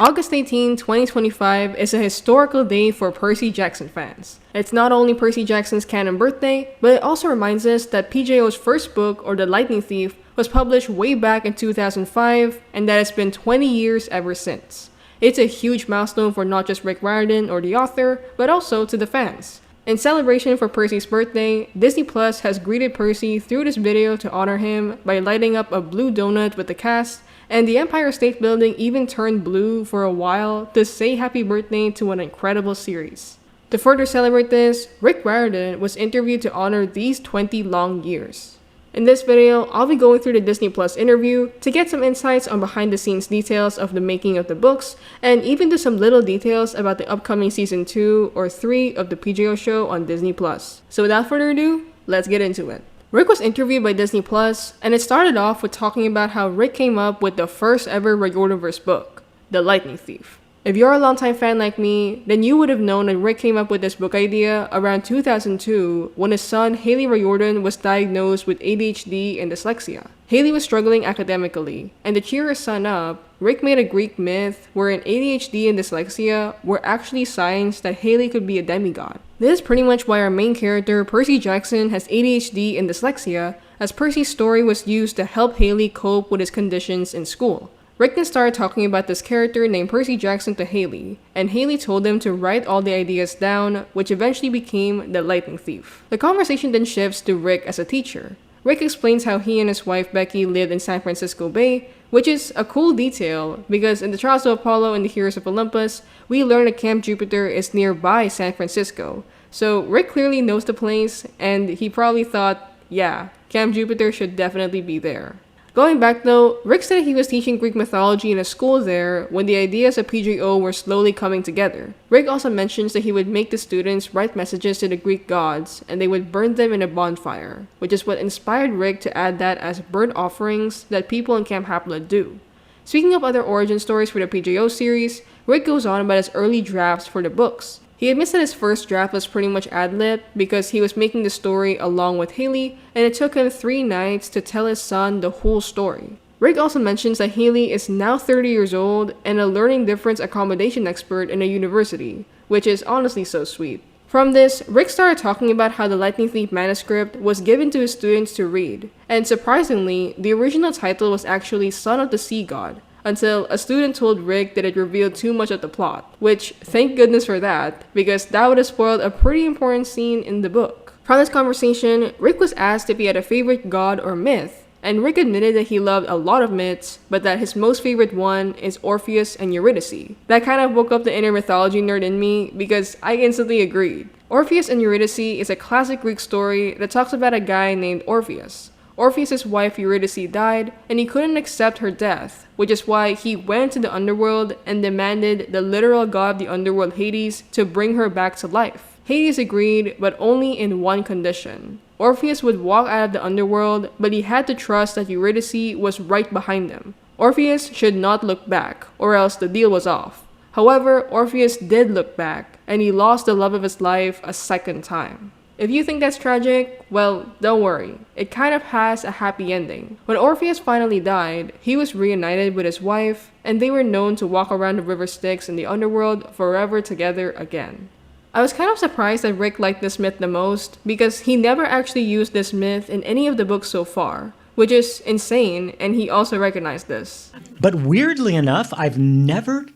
August 18, 2025 is a historical day for Percy Jackson fans. It's not only Percy Jackson's canon birthday, but it also reminds us that PJO's first book, or The Lightning Thief, was published way back in 2005, and that it's been 20 years ever since. It's a huge milestone for not just Rick Riordan or the author, but also to the fans. In celebration for Percy's birthday, Disney Plus has greeted Percy through this video to honor him by lighting up a blue donut with the cast, and the Empire State Building even turned blue for a while to say happy birthday to an incredible series. To further celebrate this, Rick Riordan was interviewed to honor these 20 long years. In this video, I'll be going through the Disney Plus interview to get some insights on behind the scenes details of the making of the books, and even to some little details about the upcoming season 2 or 3 of the PJO show on Disney Plus. So without further ado, let's get into it. Rick was interviewed by Disney Plus, and it started off with talking about how Rick came up with the first ever Riordanverse book, The Lightning Thief. If you're a longtime fan like me, then you would have known that Rick came up with this book idea around 2002 when his son Haley Riordan was diagnosed with ADHD and dyslexia. Haley was struggling academically, and to cheer his son up, Rick made a Greek myth wherein ADHD and dyslexia were actually signs that Haley could be a demigod. This is pretty much why our main character, Percy Jackson, has ADHD and dyslexia, as Percy's story was used to help Haley cope with his conditions in school. Rick then started talking about this character named Percy Jackson to Haley, and Haley told him to write all the ideas down, which eventually became The Lightning Thief. The conversation then shifts to Rick as a teacher. Rick explains how he and his wife Becky lived in San Francisco Bay, which is a cool detail because in the Trials of Apollo and the Heroes of Olympus, we learn that Camp Jupiter is nearby San Francisco. So Rick clearly knows the place, and he probably thought, yeah, Camp Jupiter should definitely be there. Going back though, Rick said he was teaching Greek mythology in a school there when the ideas of PJO were slowly coming together. Rick also mentions that he would make the students write messages to the Greek gods and they would burn them in a bonfire, which is what inspired Rick to add that as burnt offerings that people in Camp Half-Blood do. Speaking of other origin stories for the PJO series, Rick goes on about his early drafts for the books. He admits that his first draft was pretty much ad-lib because he was making the story along with Haley, and it took him 3 nights to tell his son the whole story. Rick also mentions that Haley is now 30 years old and a learning difference accommodation expert in a university, which is honestly so sweet. From this, Rick started talking about how the Lightning Thief manuscript was given to his students to read, and surprisingly, the original title was actually Son of the Sea God, until a student told Rick that it revealed too much of the plot, which, thank goodness for that, because that would have spoiled a pretty important scene in the book. From this conversation, Rick was asked if he had a favorite god or myth, and Rick admitted that he loved a lot of myths, but that his most favorite one is Orpheus and Eurydice. That kind of woke up the inner mythology nerd in me, because I instantly agreed. Orpheus and Eurydice is a classic Greek story that talks about a guy named Orpheus. Orpheus' wife Eurydice died, and he couldn't accept her death, which is why he went to the underworld and demanded the literal god of the underworld Hades to bring her back to life. Hades agreed, but only in one condition. Orpheus would walk out of the underworld, but he had to trust that Eurydice was right behind him. Orpheus should not look back, or else the deal was off. However, Orpheus did look back, and he lost the love of his life a second time. If you think that's tragic, well, don't worry. It kind of has a happy ending. When Orpheus finally died, he was reunited with his wife, and they were known to walk around the river Styx in the underworld forever together again. I was kind of surprised that Rick liked this myth the most, because he never actually used this myth in any of the books so far, which is insane, and he also recognized this. But weirdly enough, I've never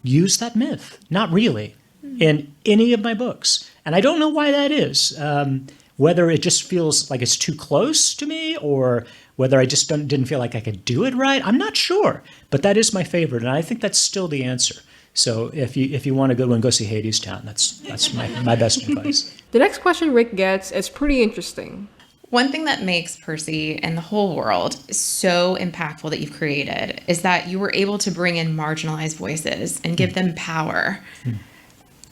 used that myth. Not really. In any of my books. And I don't know why that is. Whether it just feels like it's too close to me or whether I just didn't feel like I could do it right. I'm not sure. But that is my favorite. And I think that's still the answer. So if you want a good one, go see Hadestown. That's my best advice. The next question Rick gets is pretty interesting. One thing that makes Percy and the whole world so impactful that you've created is that you were able to bring in marginalized voices and give them power.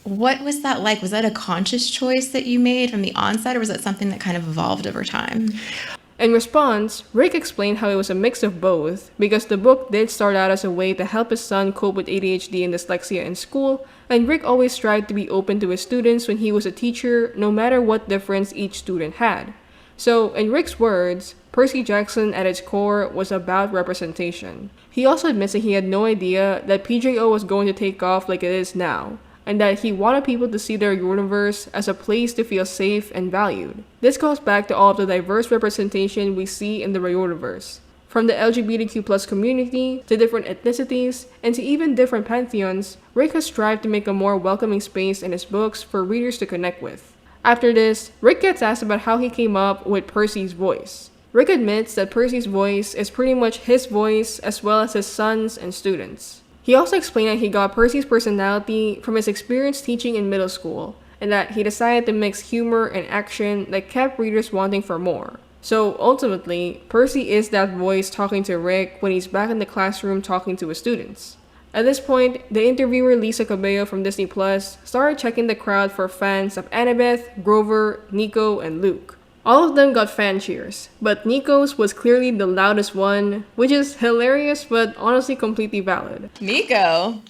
What was that like? Was that a conscious choice that you made from the onset, or was that something that kind of evolved over time? In response, Rick explained how it was a mix of both, because the book did start out as a way to help his son cope with ADHD and dyslexia in school, and Rick always tried to be open to his students when he was a teacher, no matter what difference each student had. So, in Rick's words, Percy Jackson at its core was about representation. He also admits that he had no idea that PJO was going to take off like it is now, and that he wanted people to see their universe as a place to feel safe and valued. This goes back to all of the diverse representation we see in the Riordanverse. From the LGBTQ+ community, to different ethnicities, and to even different pantheons, Rick has strived to make a more welcoming space in his books for readers to connect with. After this, Rick gets asked about how he came up with Percy's voice. Rick admits that Percy's voice is pretty much his voice as well as his sons and students. He also explained that he got Percy's personality from his experience teaching in middle school, and that he decided to mix humor and action that kept readers wanting for more. So ultimately, Percy is that voice talking to Rick when he's back in the classroom talking to his students. At this point, the interviewer Lisa Cabello from Disney Plus started checking the crowd for fans of Annabeth, Grover, Nico, and Luke. All of them got fan cheers, but Nico's was clearly the loudest one, which is hilarious but honestly completely valid. Nico.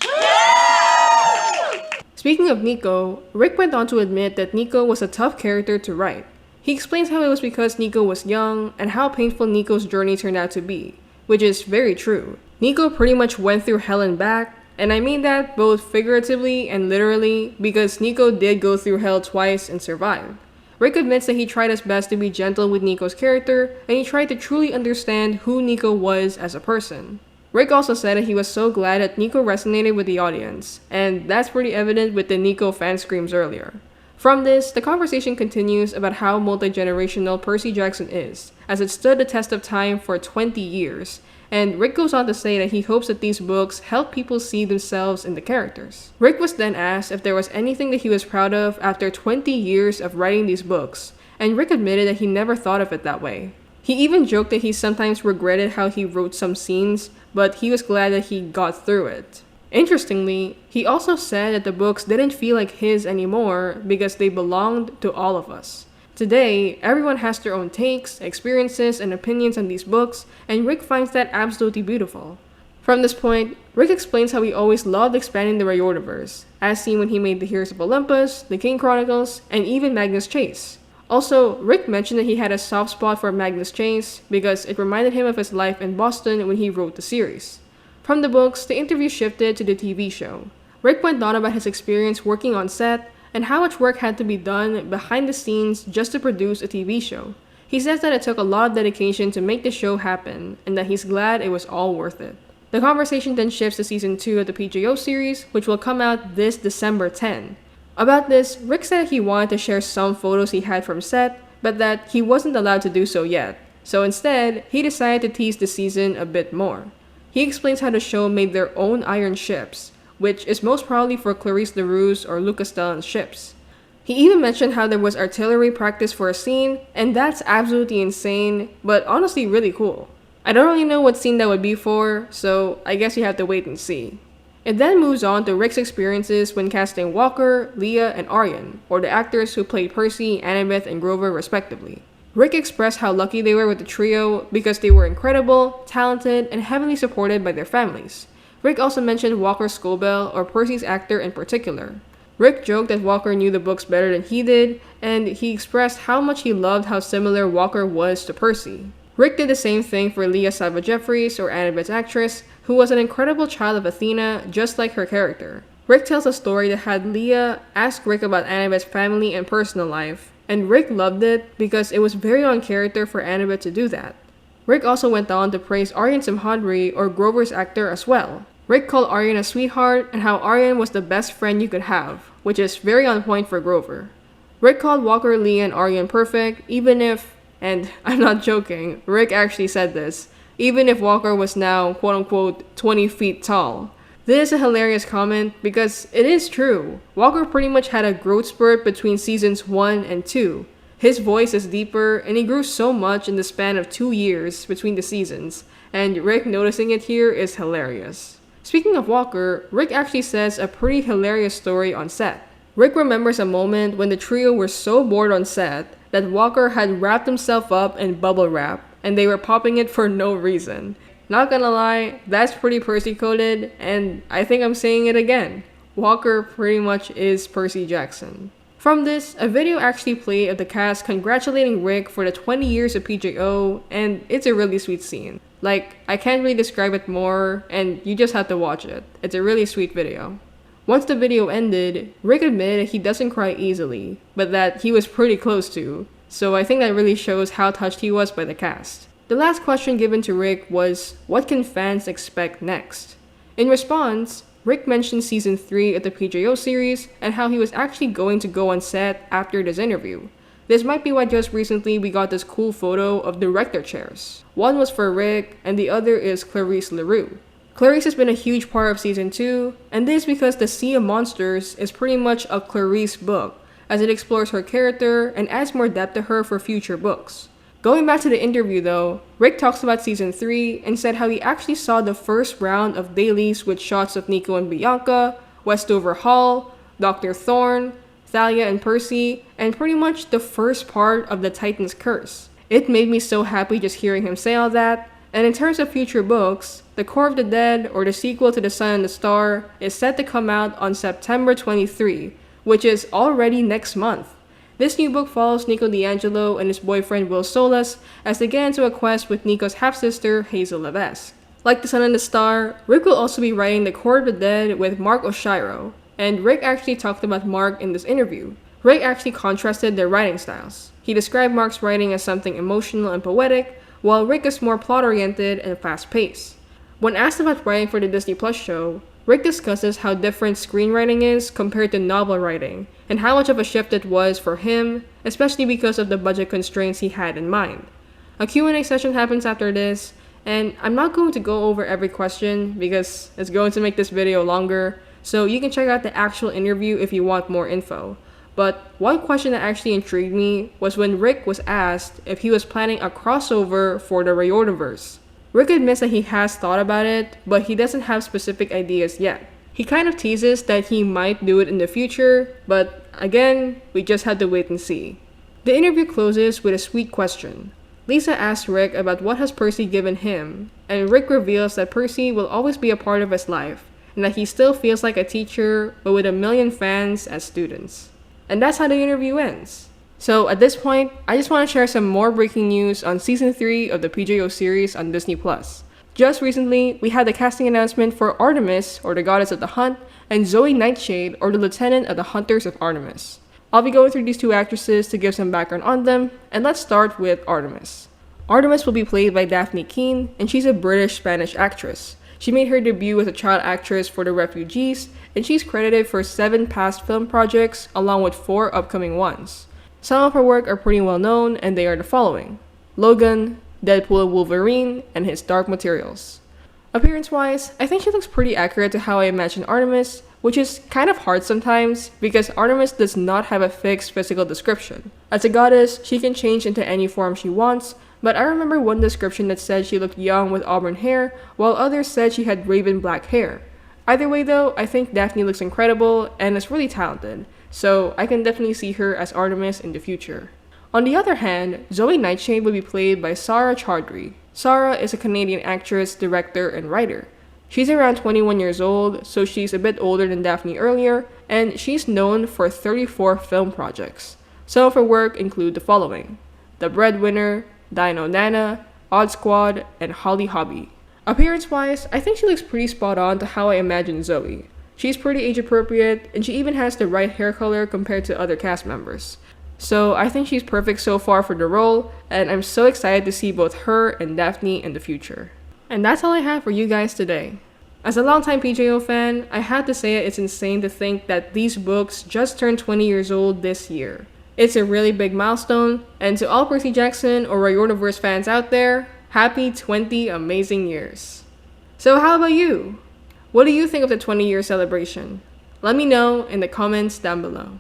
Speaking of Nico, Rick went on to admit that Nico was a tough character to write. He explains how it was because Nico was young and how painful Nico's journey turned out to be, which is very true. Nico pretty much went through hell and back, and I mean that both figuratively and literally because Nico did go through hell twice and survived. Rick admits that he tried his best to be gentle with Nico's character, and he tried to truly understand who Nico was as a person. Rick also said that he was so glad that Nico resonated with the audience, and that's pretty evident with the Nico fan screams earlier. From this, the conversation continues about how multi-generational Percy Jackson is, as it stood the test of time for 20 years, and Rick goes on to say that he hopes that these books help people see themselves in the characters. Rick was then asked if there was anything that he was proud of after 20 years of writing these books, and Rick admitted that he never thought of it that way. He even joked that he sometimes regretted how he wrote some scenes, but he was glad that he got through it. Interestingly, he also said that the books didn't feel like his anymore because they belonged to all of us. Today, everyone has their own takes, experiences, and opinions on these books, and Rick finds that absolutely beautiful. From this point, Rick explains how he always loved expanding the Riordanverse, as seen when he made the Heroes of Olympus, the King Chronicles, and even Magnus Chase. Also, Rick mentioned that he had a soft spot for Magnus Chase because it reminded him of his life in Boston when he wrote the series. From the books, the interview shifted to the TV show. Rick went on about his experience working on set and how much work had to be done behind the scenes just to produce a TV show. He says that it took a lot of dedication to make the show happen and that he's glad it was all worth it. The conversation then shifts to season 2 of the PJO series, which will come out this December 10. About this, Rick said he wanted to share some photos he had from set, but that he wasn't allowed to do so yet. So instead, he decided to tease the season a bit more. He explains how the show made their own iron ships, which is most probably for Clarice LaRue's or Lucas Stellan's ships. He even mentioned how there was artillery practice for a scene, and that's absolutely insane, but honestly really cool. I don't really know what scene that would be for, so I guess you have to wait and see. It then moves on to Rick's experiences when casting Walker, Leah, and Aryan, or the actors who played Percy, Annabeth, and Grover respectively. Rick expressed how lucky they were with the trio because they were incredible, talented, and heavily supported by their families. Rick also mentioned Walker Scobell, or Percy's actor in particular. Rick joked that Walker knew the books better than he did, and he expressed how much he loved how similar Walker was to Percy. Rick did the same thing for Leah Sava Jeffries, or Annabeth's actress, who was an incredible child of Athena, just like her character. Rick tells a story that had Leah ask Rick about Annabeth's family and personal life, and Rick loved it because it was very on character for Annabeth to do that. Rick also went on to praise Aryan Simhadri, or Grover's actor, as well. Rick called Aryan a sweetheart and how Aryan was the best friend you could have, which is very on point for Grover. Rick called Walker, Leah, and Aryan perfect, even if, and I'm not joking, Rick actually said this, even if Walker was now quote-unquote 20 feet tall. This is a hilarious comment because it is true. Walker pretty much had a growth spurt between seasons 1 and 2. His voice is deeper and he grew so much in the span of 2 years between the seasons, and Rick noticing it here is hilarious. Speaking of Walker, Rick actually says a pretty hilarious story on set. Rick remembers a moment when the trio were so bored on set that Walker had wrapped himself up in bubble wrap and they were popping it for no reason. Not gonna lie, that's pretty Percy coded, and I think I'm saying it again. Walker pretty much is Percy Jackson. From this, a video actually played of the cast congratulating Rick for the 20 years of PJO, and it's a really sweet scene. Like, I can't really describe it more, and you just have to watch it. It's a really sweet video. Once the video ended, Rick admitted he doesn't cry easily, but that he was pretty close to, so I think that really shows how touched he was by the cast. The last question given to Rick was, what can fans expect next? In response, Rick mentioned season 3 of the PJO series and how he was actually going to go on set after this interview. This might be why just recently we got this cool photo of director chairs. One was for Rick and the other is Clarice LaRue. Clarice has been a huge part of season 2, and this because The Sea of Monsters is pretty much a Clarice book, as it explores her character and adds more depth to her for future books. Going back to the interview though, Rick talks about season 3 and said how he actually saw the first round of dailies with shots of Nico and Bianca, Westover Hall, Dr. Thorne, Thalia and Percy, and pretty much the first part of the Titan's Curse. It made me so happy just hearing him say all that, and in terms of future books, The Core of the Dead, or the sequel to The Sun and the Star, is set to come out on September 23, which is already next month. This new book follows Nico D'Angelo and his boyfriend Will Solas as they get into a quest with Nico's half-sister Hazel Levesque. Like The Sun and the Star, Rick will also be writing The Core of the Dead with Mark Oshiro, and Rick actually talked about Mark in this interview. Rick actually contrasted their writing styles. He described Mark's writing as something emotional and poetic, while Rick is more plot-oriented and fast-paced. When asked about writing for the Disney Plus show, Rick discusses how different screenwriting is compared to novel writing, and how much of a shift it was for him, especially because of the budget constraints he had in mind. A Q&A session happens after this, and I'm not going to go over every question because it's going to make this video longer, so you can check out the actual interview if you want more info. But one question that actually intrigued me was when Rick was asked if he was planning a crossover for the Riordanverse. Rick admits that he has thought about it, but he doesn't have specific ideas yet. He kind of teases that he might do it in the future, but again, we just have to wait and see. The interview closes with a sweet question. Lisa asks Rick about what has Percy given him, and Rick reveals that Percy will always be a part of his life, and that he still feels like a teacher, but with a million fans as students. And that's how the interview ends. So at this point, I just want to share some more breaking news on season 3 of the PJO series on Disney+. Just recently, we had the casting announcement for Artemis, or the Goddess of the Hunt, and Zoe Nightshade, or the Lieutenant of the Hunters of Artemis. I'll be going through these two actresses to give some background on them, and let's start with Artemis. Artemis will be played by Daphne Keane, and she's a British-Spanish actress. She made her debut as a child actress for The Refugees, and she's credited for 7 past film projects, along with 4 upcoming ones. Some of her work are pretty well known, and they are the following: Logan, Deadpool and Wolverine, and His Dark Materials. Appearance-wise, I think she looks pretty accurate to how I imagine Artemis, which is kind of hard sometimes because Artemis does not have a fixed physical description. As a goddess, she can change into any form she wants, but I remember one description that said she looked young with auburn hair, while others said she had raven black hair. Either way though, I think Daphne looks incredible and is really talented, so I can definitely see her as Artemis in the future. On the other hand, Zoe Nightshade will be played by Sarah Chaudhry. Sarah is a Canadian actress, director, and writer. She's around 21 years old, so she's a bit older than Daphne earlier, and she's known for 34 film projects. Some of her work include the following: The Breadwinner, Dino Nana, Odd Squad, and Holly Hobby. Appearance-wise, I think she looks pretty spot on to how I imagine Zoe. She's pretty age-appropriate, and she even has the right hair color compared to other cast members. So I think she's perfect so far for the role, and I'm so excited to see both her and Daphne in the future. And that's all I have for you guys today. As a longtime PJO fan, I have to say it's insane to think that these books just turned 20 years old this year. It's a really big milestone, and to all Percy Jackson or Riordanverse fans out there, happy 20 amazing years. So how about you? What do you think of the 20-year celebration? Let me know in the comments down below.